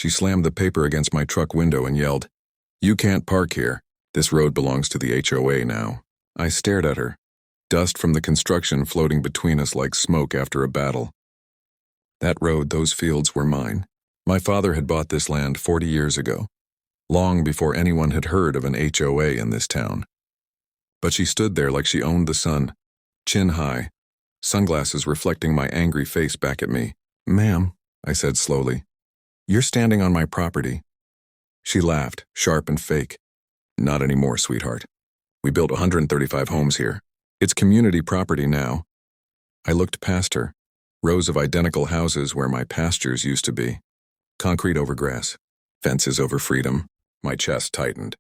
She slammed the paper against my truck window and yelled, "You can't park here. This road belongs to the HOA now." I stared at her, dust from the construction floating between us like smoke after a battle. That road, those fields were mine. My father had bought this land 40 years ago, long before anyone had heard of an HOA in this town. But she stood there like she owned the sun, chin high, sunglasses reflecting my angry face back at me. "Ma'am," I said slowly, "you're standing on my property." She laughed, sharp and fake. "Not anymore, sweetheart. We built 135 homes here. It's community property now." I looked past her, rows of identical houses where my pastures used to be. Concrete over grass, fences over freedom. My chest tightened.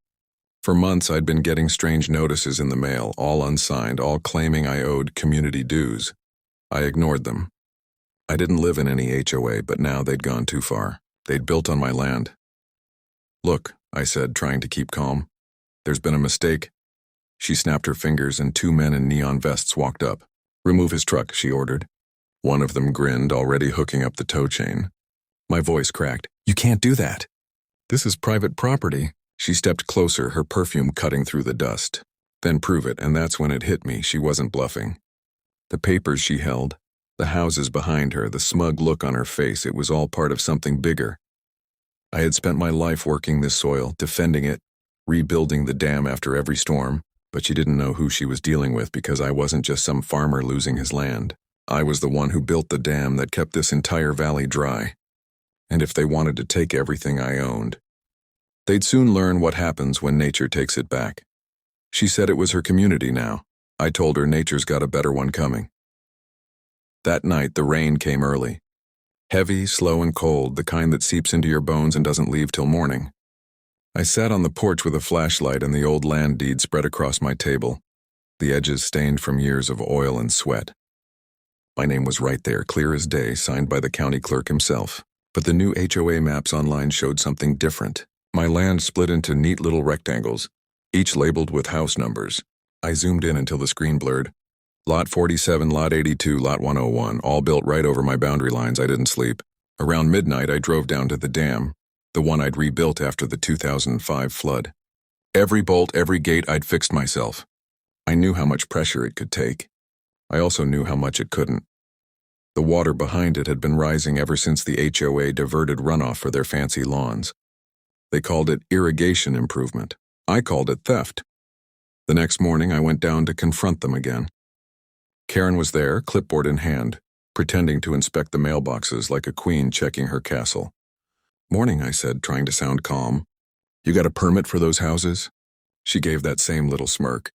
For months I'd been getting strange notices in the mail, all unsigned, all claiming I owed community dues. I ignored them. I didn't live in any HOA, but now they'd gone too far. They'd built on my land. "Look," I said, trying to keep calm. "There's been a mistake." She snapped her fingers and 2 men in neon vests walked up. "Remove his truck," she ordered. One of them grinned, already hooking up the tow chain. My voice cracked. "You can't do that. This is private property." She stepped closer, her perfume cutting through the dust. "Then prove it," and that's when it hit me. She wasn't bluffing. The papers she held, the houses behind her, the smug look on her face, it was all part of something bigger. I had spent my life working this soil, defending it, rebuilding the dam after every storm, but she didn't know who she was dealing with because I wasn't just some farmer losing his land. I was the one who built the dam that kept this entire valley dry. And if they wanted to take everything I owned, they'd soon learn what happens when nature takes it back. She said it was her community now. I told her nature's got a better one coming. That night, the rain came early. Heavy, slow, and cold, the kind that seeps into your bones and doesn't leave till morning. I sat on the porch with a flashlight and the old land deed spread across my table, the edges stained from years of oil and sweat. My name was right there, clear as day, signed by the county clerk himself. But the new HOA maps online showed something different. My land split into neat little rectangles, each labeled with house numbers. I zoomed in until the screen blurred. Lot 47, Lot 82, Lot 101, all built right over my boundary lines. I didn't sleep. Around midnight, I drove down to the dam, the one I'd rebuilt after the 2005 flood. Every bolt, every gate, I'd fixed myself. I knew how much pressure it could take. I also knew how much it couldn't. The water behind it had been rising ever since the HOA diverted runoff for their fancy lawns. They called it irrigation improvement. I called it theft. The next morning, I went down to confront them again. Karen was there, clipboard in hand, pretending to inspect the mailboxes like a queen checking her castle. "Morning," I said, trying to sound calm. "You got a permit for those houses?" She gave that same little smirk.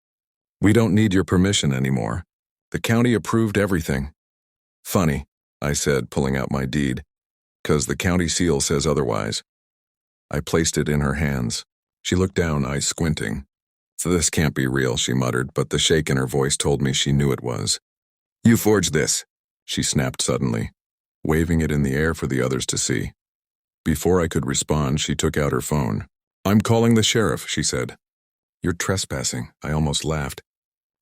"We don't need your permission anymore. The county approved everything." "Funny," I said, pulling out my deed, "'cause the county seal says otherwise." I placed it in her hands. She looked down, eyes squinting. "So this can't be real," she muttered, but the shake in her voice told me she knew it was. "You forged this," she snapped suddenly, waving it in the air for the others to see. Before I could respond, she took out her phone. "I'm calling the sheriff," she said. "You're trespassing," I almost laughed.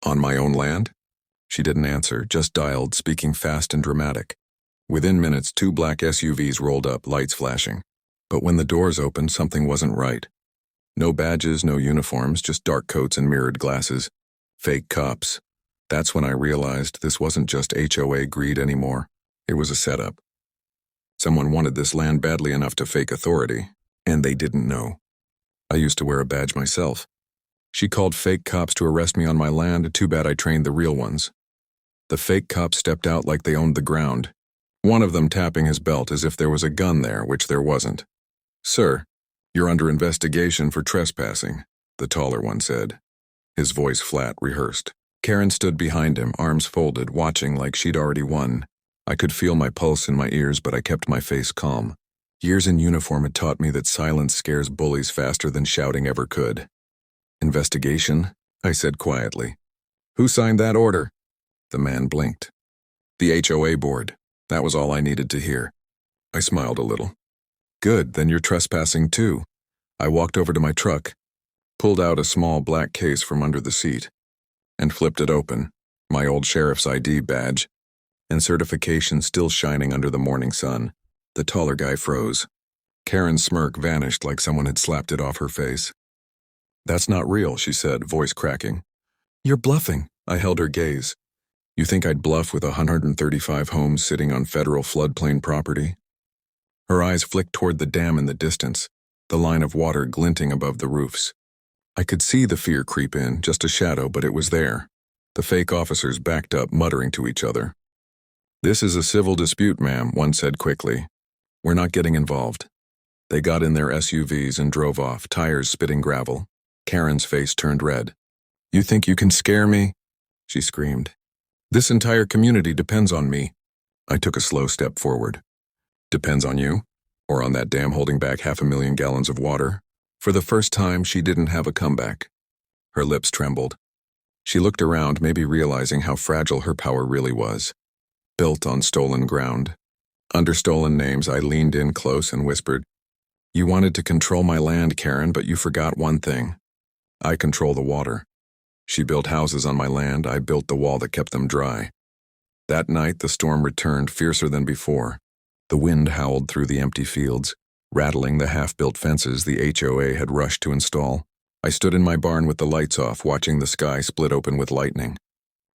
"On my own land?" She didn't answer, just dialed, speaking fast and dramatic. Within minutes, 2 black SUVs rolled up, lights flashing. But when the doors opened, something wasn't right. No badges, no uniforms, just dark coats and mirrored glasses. Fake cops. That's when I realized this wasn't just HOA greed anymore. It was a setup. Someone wanted this land badly enough to fake authority, and they didn't know. I used to wear a badge myself. She called fake cops to arrest me on my land. Too bad I trained the real ones. The fake cops stepped out like they owned the ground, one of them tapping his belt as if there was a gun there, which there wasn't. "Sir, you're under investigation for trespassing," the taller one said, his voice flat, rehearsed. Karen stood behind him, arms folded, watching like she'd already won. I could feel my pulse in my ears, but I kept my face calm. Years in uniform had taught me that silence scares bullies faster than shouting ever could. "Investigation?" I said quietly. "Who signed that order?" The man blinked. "The HOA board." That was all I needed to hear. I smiled a little. "Good, then you're trespassing too." I walked over to my truck, pulled out a small black case from under the seat, and flipped it open, my old sheriff's ID badge, and certification still shining under the morning sun. The taller guy froze. Karen's smirk vanished like someone had slapped it off her face. "That's not real," she said, voice cracking. "You're bluffing." I held her gaze. "You think I'd bluff with 135 homes sitting on federal floodplain property?" Her eyes flicked toward the dam in the distance, the line of water glinting above the roofs. I could see the fear creep in, just a shadow, but it was there. The fake officers backed up, muttering to each other. "This is a civil dispute, ma'am," one said quickly. "We're not getting involved." They got in their SUVs and drove off, tires spitting gravel. Karen's face turned red. "You think you can scare me?" she screamed. "This entire community depends on me." I took a slow step forward. "Depends on you? Or on that dam holding back 500,000 gallons of water?" For the first time, she didn't have a comeback. Her lips trembled. She looked around, maybe realizing how fragile her power really was. Built on stolen ground. Under stolen names, I leaned in close and whispered, "You wanted to control my land, Karen, but you forgot one thing. I control the water. She built houses on my land, I built the wall that kept them dry." That night, the storm returned, fiercer than before. The wind howled through the empty fields, rattling the half-built fences the HOA had rushed to install. I stood in my barn with the lights off, watching the sky split open with lightning.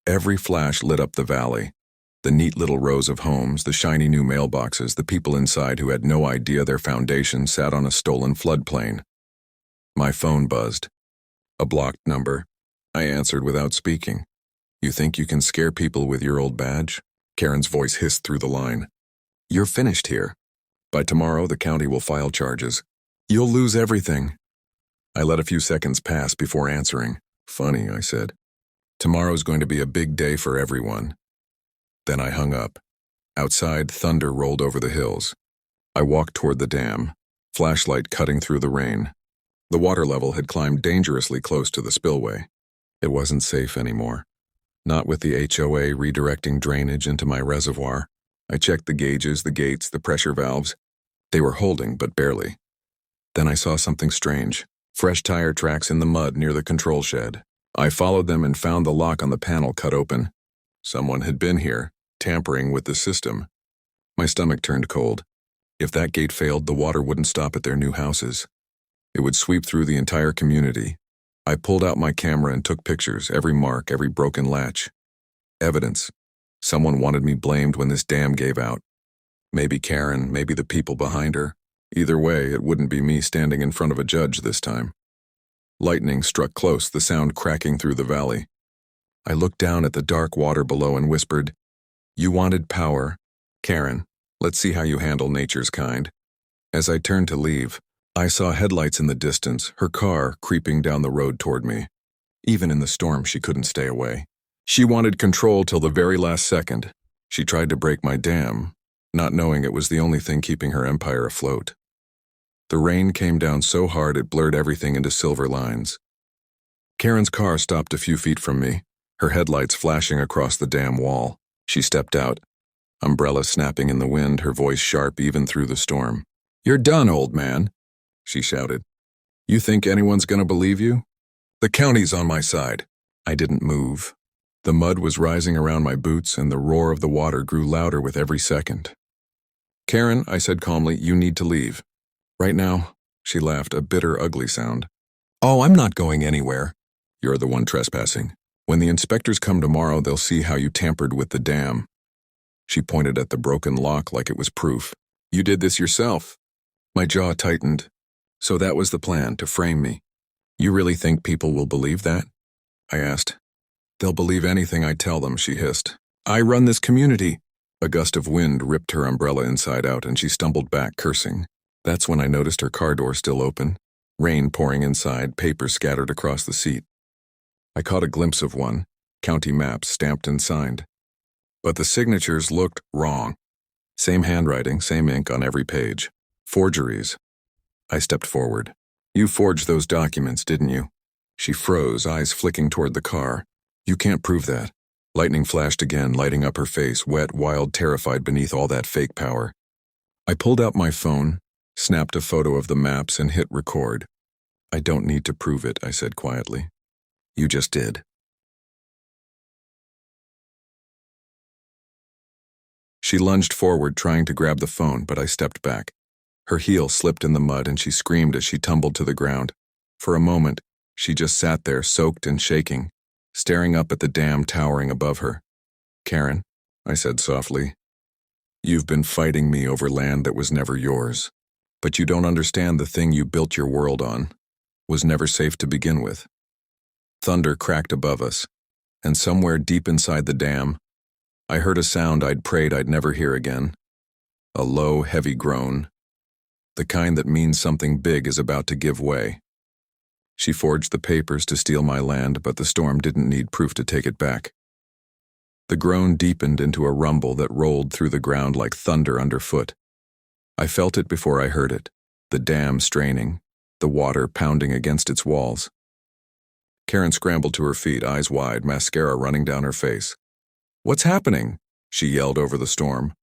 Every flash lit up the valley. The neat little rows of homes, the shiny new mailboxes, the people inside who had no idea their foundation sat on a stolen floodplain. My phone buzzed. A blocked number. I answered without speaking. "You think you can scare people with your old badge?" Karen's voice hissed through the line. "You're finished here. By tomorrow, the county will file charges. You'll lose everything." I let a few seconds pass before answering. "Funny," I said. "Tomorrow's going to be a big day for everyone." Then I hung up. Outside, thunder rolled over the hills. I walked toward the dam, flashlight cutting through the rain. The water level had climbed dangerously close to the spillway. It wasn't safe anymore. Not with the HOA redirecting drainage into my reservoir. I checked the gauges, the gates, the pressure valves. They were holding, but barely. Then I saw something strange. Fresh tire tracks in the mud near the control shed. I followed them and found the lock on the panel cut open. Someone had been here, tampering with the system. My stomach turned cold. If that gate failed, the water wouldn't stop at their new houses. It would sweep through the entire community. I pulled out my camera and took pictures, every mark, every broken latch. Evidence. Someone wanted me blamed when this dam gave out. Maybe Karen, maybe the people behind her. Either way, it wouldn't be me standing in front of a judge this time. Lightning struck close, the sound cracking through the valley. I looked down at the dark water below and whispered, "You wanted power. Karen, let's see how you handle nature's kind." As I turned to leave, I saw headlights in the distance, her car creeping down the road toward me. Even in the storm, she couldn't stay away. She wanted control till the very last second. She tried to break my dam, not knowing it was the only thing keeping her empire afloat. The rain came down so hard it blurred everything into silver lines. Karen's car stopped a few feet from me, her headlights flashing across the dam wall. She stepped out, umbrella snapping in the wind, her voice sharp even through the storm. "You're done, old man," she shouted. "You think anyone's gonna believe you? The county's on my side." I didn't move. The mud was rising around my boots and the roar of the water grew louder with every second. "Karen," I said calmly, "you need to leave." "Right now?" She laughed, a bitter, ugly sound. "Oh, I'm not going anywhere." "You're the one trespassing. When the inspectors come tomorrow, they'll see how you tampered with the dam." She pointed at the broken lock like it was proof. "You did this yourself." My jaw tightened. "So that was the plan, to frame me. You really think people will believe that?" I asked. "They'll believe anything I tell them," she hissed. "I run this community." A gust of wind ripped her umbrella inside out and she stumbled back, cursing. That's when I noticed her car door still open, rain pouring inside, papers scattered across the seat. I caught a glimpse of one, county maps stamped and signed. But the signatures looked wrong. Same handwriting, same ink on every page. Forgeries. I stepped forward. "You forged those documents, didn't you?" She froze, eyes flicking toward the car. "You can't prove that." Lightning flashed again, lighting up her face, wet, wild, terrified beneath all that fake power. I pulled out my phone, snapped a photo of the maps, and hit record. "I don't need to prove it," I said quietly. "You just did." She lunged forward, trying to grab the phone, but I stepped back. Her heel slipped in the mud and she screamed as she tumbled to the ground. For a moment, she just sat there, soaked and shaking, staring up at the dam towering above her. "Karen," I said softly, "you've been fighting me over land that was never yours. But you don't understand the thing you built your world on was never safe to begin with." Thunder cracked above us, and somewhere deep inside the dam, I heard a sound I'd prayed I'd never hear again. A low, heavy groan. The kind that means something big is about to give way. She forged the papers to steal my land, but the storm didn't need proof to take it back. The groan deepened into a rumble that rolled through the ground like thunder underfoot. I felt it before I heard it, the dam straining, the water pounding against its walls. Karen scrambled to her feet, eyes wide, mascara running down her face. "What's happening?" she yelled over the storm.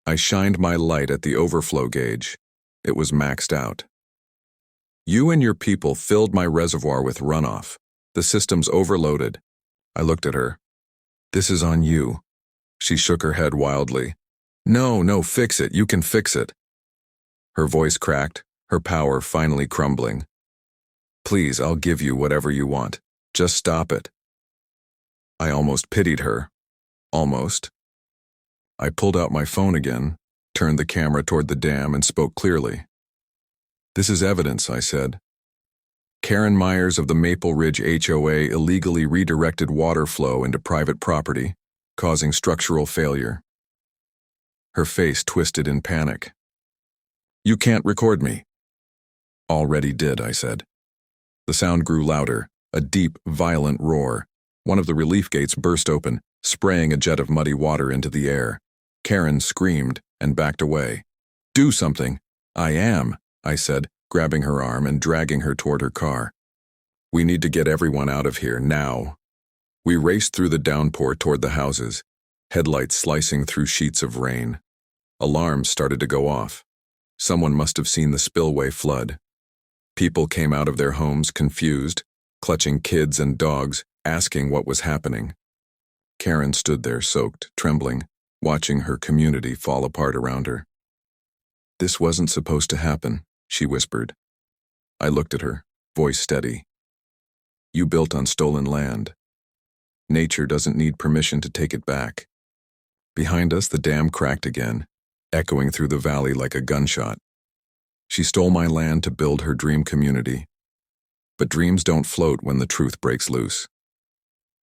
I shined my light at the overflow gauge. It was maxed out. "You and your people filled my reservoir with runoff. The system's overloaded." I looked at her. "This is on you." She shook her head wildly. No, fix it. You can fix it." Her voice cracked, her power finally crumbling. "Please, I'll give you whatever you want. Just stop it." I almost pitied her. Almost. I pulled out my phone again, turned the camera toward the dam, and spoke clearly. "This is evidence," I said. "Karen Myers of the Maple Ridge HOA illegally redirected water flow into private property, causing structural failure." Her face twisted in panic. "You can't record me." "Already did," I said. The sound grew louder, a deep, violent roar. One of the relief gates burst open, spraying a jet of muddy water into the air. Karen screamed and backed away. "Do something." "I am," I said, grabbing her arm and dragging her toward her car. "We need to get everyone out of here, now." We raced through the downpour toward the houses, headlights slicing through sheets of rain. Alarms started to go off. Someone must have seen the spillway flood. People came out of their homes confused, clutching kids and dogs, asking what was happening. Karen stood there soaked, trembling, watching her community fall apart around her. "This wasn't supposed to happen," she whispered. I looked at her, voice steady. "You built on stolen land. Nature doesn't need permission to take it back." Behind us, the dam cracked again, echoing through the valley like a gunshot. She stole my land to build her dream community. But dreams don't float when the truth breaks loose.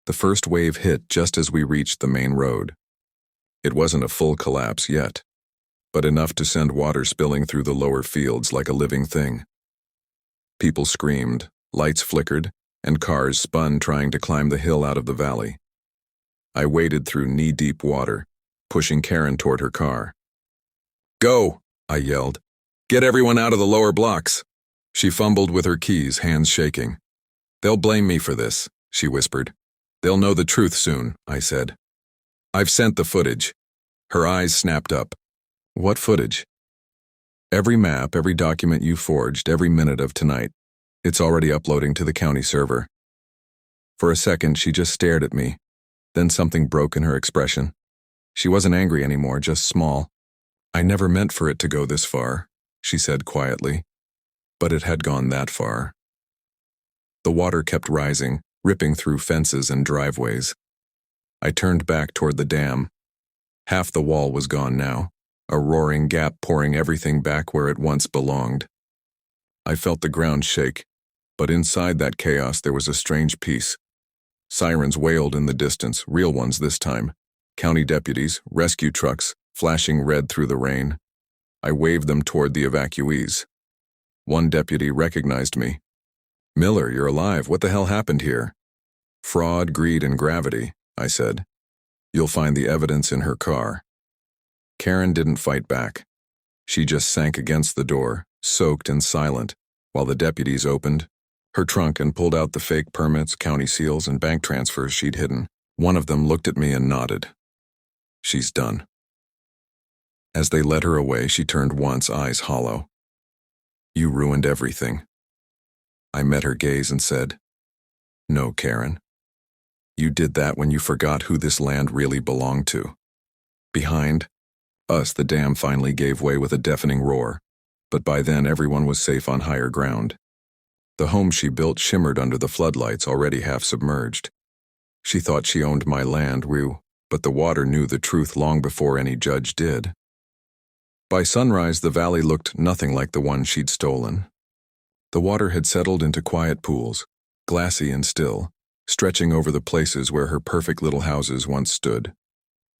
The first wave hit just as we reached the main road. It wasn't a full collapse yet, but enough to send water spilling through the lower fields like a living thing. People screamed, lights flickered, and cars spun trying to climb the hill out of the valley. I waded through knee-deep water, pushing Karen toward her car. "Go!" I yelled. "Get everyone out of the lower blocks." She fumbled with her keys, hands shaking. "They'll blame me for this," she whispered. "They'll know the truth soon," I said. "I've sent the footage." Her eyes snapped up. "What footage?" "Every map, every document you forged, every minute of tonight. It's already uploading to the county server." For a second, she just stared at me. Then something broke in her expression. She wasn't angry anymore, just small. "I never meant for it to go this far," she said quietly. But it had gone that far. The water kept rising, ripping through fences and driveways. I turned back toward the dam. Half the wall was gone now, a roaring gap pouring everything back where it once belonged. I felt the ground shake, but inside that chaos there was a strange peace. Sirens wailed in the distance, real ones this time. County deputies, rescue trucks, flashing red through the rain. I waved them toward the evacuees. One deputy recognized me. "Miller, you're alive. What the hell happened here?" "Fraud, greed, and gravity," I said. "You'll find the evidence in her car." Karen didn't fight back. She just sank against the door, soaked and silent, while the deputies opened her trunk and pulled out the fake permits, county seals, and bank transfers she'd hidden. One of them looked at me and nodded. "She's done." As they led her away, she turned once, eyes hollow. "You ruined everything." I met her gaze and said, "No, Karen. You did that when you forgot who this land really belonged to." Behind us, the dam finally gave way with a deafening roar. but by then everyone was safe on higher ground. The home she built shimmered under the floodlights, already half submerged. She thought she owned my land, but the water knew the truth long before any judge did. By sunrise, the valley looked nothing like the one she'd stolen. The water had settled into quiet pools, glassy and still, stretching over the places where her perfect little houses once stood.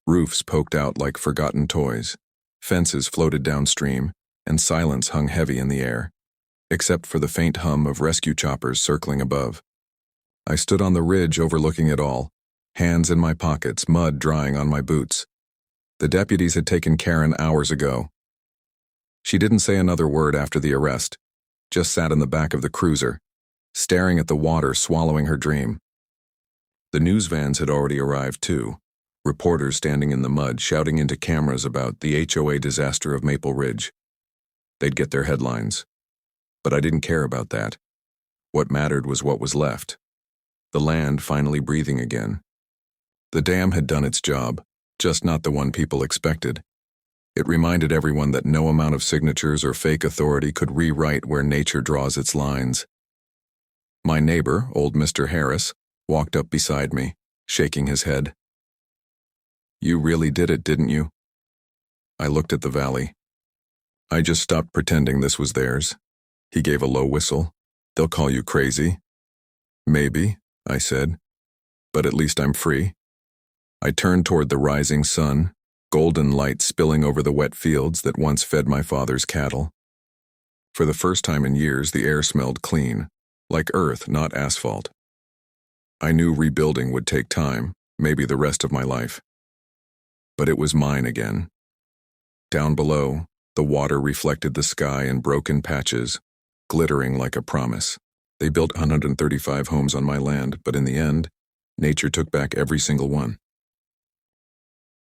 Roofs poked out like forgotten toys, fences floated downstream, and silence hung heavy in the air, except for the faint hum of rescue choppers circling above. I stood on the ridge overlooking it all, hands in my pockets, mud drying on my boots. The deputies had taken Karen hours ago. She didn't say another word after the arrest, just sat in the back of the cruiser, staring at the water, swallowing her dream. The news vans had already arrived too, reporters standing in the mud shouting into cameras about the HOA disaster of Maple Ridge. They'd get their headlines. But I didn't care about that. What mattered was what was left. The land finally breathing again. The dam had done its job, just not the one people expected. It reminded everyone that no amount of signatures or fake authority could rewrite where nature draws its lines. My neighbor, old Mr. Harris, walked up beside me, shaking his head. "You really did it, didn't you?" I looked at the valley. "I just stopped pretending this was theirs." He gave a low whistle. "They'll call you crazy." "Maybe," I said, "but at least I'm free." I turned toward the rising sun, golden light spilling over the wet fields that once fed my father's cattle. For the first time in years, the air smelled clean, like earth, not asphalt. I knew rebuilding would take time, maybe the rest of my life. But it was mine again. Down below, the water reflected the sky in broken patches, glittering like a promise. They built 135 homes on my land, but in the end, nature took back every single one.